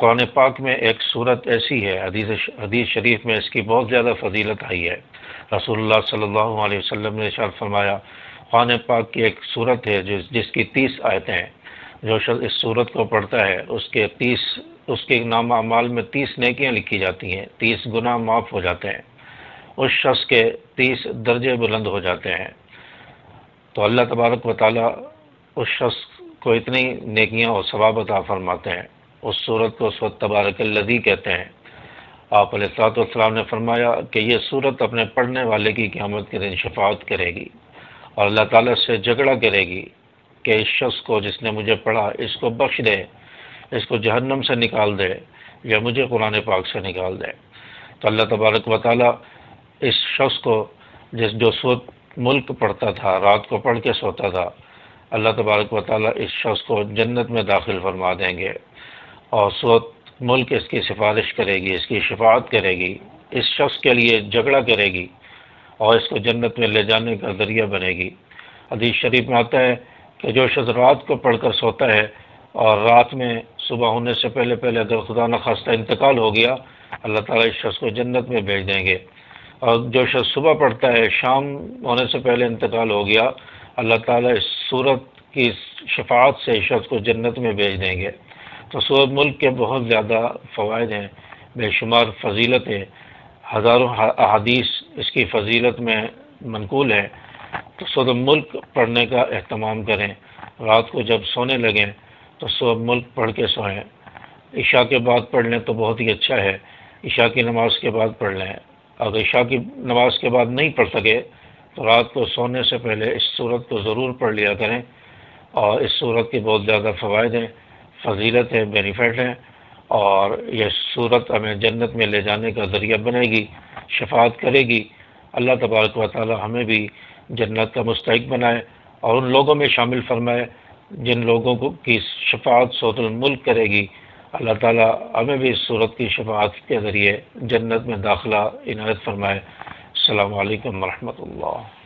قرآن پاک میں ایک صورت ایسی ہے، حدیث شریف میں اس کی بہت زیادہ فضیلت آئی ہے۔ رسول اللہ صلی اللہ علیہ وسلم نے ارشاد فرمایا، قرآن پاک کی ایک صورت ہے جس کی 30 آیتیں ہیں، جو شخص اس صورت کو پڑھتا ہے اس کے نام اعمال میں 30 نیکیاں لکھی جاتی ہیں، 30 گناہ معاف ہو جاتے ہیں، اس شخص کے 30 درجے بلند ہو جاتے ہیں۔ تو اللہ تبارک و تعالیٰ اس شخص کو اتنی نیکیاں اور ثواب عطا فرماتے ہیں۔ اس صورت کو سورۃ تبارک الذی کہتے ہیں۔ آپ علیہ الصلوۃ والسلام نے فرمایا کہ یہ صورت اپنے پڑھنے والے کی قیامت کے دن شفاعت کرے گی اور اللہ تعالیٰ سے جھگڑا کرے گی کہ اس شخص کو جس نے مجھے پڑھا اس کو بخش دے، اس کو جہنم سے نکال دے یا مجھے قرآن پاک سے نکال دے۔ تو اللہ تبارک و تعالیٰ اس شخص کو جو سورۃ ملک پڑھتا تھا، رات کو پڑھ کے سوتا تھا، اللہ تبارک و تعالیٰ اس شخص کو جنت میں داخل فرما دیں گے، اور سورۃ ملک اس کی سفارش کرے گی، اس کی شفاعت کرے گی، اس شخص کے لیے جھگڑا کرے گی اور اس کو جنت میں لے جانے کا ذریعہ بنے گی۔ حدیث شریف میں آتا ہے کہ جو شخص رات کو پڑھ کر سوتا ہے اور رات میں صبح ہونے سے پہلے اگر خدا نخواستہ انتقال ہو گیا، اللہ تعالیٰ اس شخص کو جنت میں بھیج دیں گے، اور جو شخص صبح پڑھتا ہے شام ہونے سے پہلے انتقال ہو گیا، اللہ تعالیٰ اس صورت کی شفاعت سے اس شخص کو جنت میں بھیج دیں گے۔ تو سورۃ ملک کے بہت زیادہ فوائد ہیں، بے شمار فضیلت ہے، ہزاروں احادیث اس کی فضیلت میں منقول ہے۔ تو سورۃ ملک پڑھنے کا اہتمام کریں، رات کو جب سونے لگیں تو سورۃ ملک پڑھ کے سوئیں۔ عشاء کے بعد پڑھ لیں تو بہت ہی اچھا ہے، عشاء کی نماز کے بعد پڑھ لیں۔ اگر عشاء کی نماز کے بعد نہیں پڑھ سکے تو رات کو سونے سے پہلے اس صورت کو ضرور پڑھ لیا کریں، اور اس صورت کے بہت زیادہ فوائد ہیں، فضیلت ہے، بینیفٹ ہیں، اور یہ صورت ہمیں جنت میں لے جانے کا ذریعہ بنے گی، شفاعت کرے گی۔ اللہ تبارک و تعالی ہمیں بھی جنت کا مستحق بنائے اور ان لوگوں میں شامل فرمائے جن لوگوں کی شفاعت سورۃ الملک کرے گی۔ اللہ تعالیٰ ہمیں بھی اس صورت کی شفاعت کے ذریعے جنت میں داخلہ عنایت فرمائے۔ السلام علیکم ورحمۃ اللہ۔